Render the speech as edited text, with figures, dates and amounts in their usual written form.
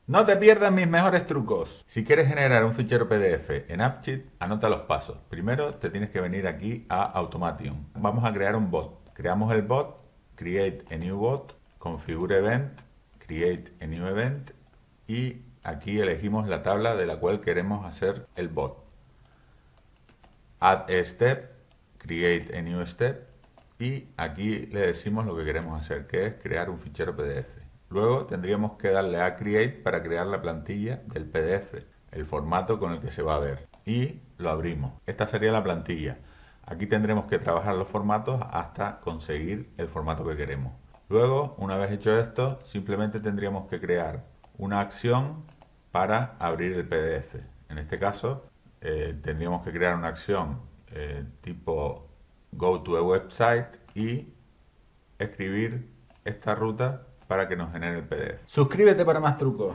No te pierdas mis mejores trucos. Si quieres generar un fichero PDF en AppSheet, anota los pasos. Primero te tienes que venir aquí a Automation. Vamos a crear un bot. Creamos el bot, Create a New Bot, Configure Event, Create a New Event y aquí elegimos la tabla de la cual queremos hacer el bot. Add a Step, Create a New Step y aquí le decimos lo que queremos hacer, que es crear un fichero PDF. Luego tendríamos que darle a Create para crear la plantilla del PDF, el formato con el que se va a ver. Y lo abrimos. Esta sería la plantilla. Aquí tendremos que trabajar los formatos hasta conseguir el formato que queremos. Luego, una vez hecho esto, simplemente tendríamos que crear una acción para abrir el PDF. En este caso, tendríamos que crear una acción tipo Go to a website y escribir esta ruta para que nos genere el PDF. Suscríbete para más trucos.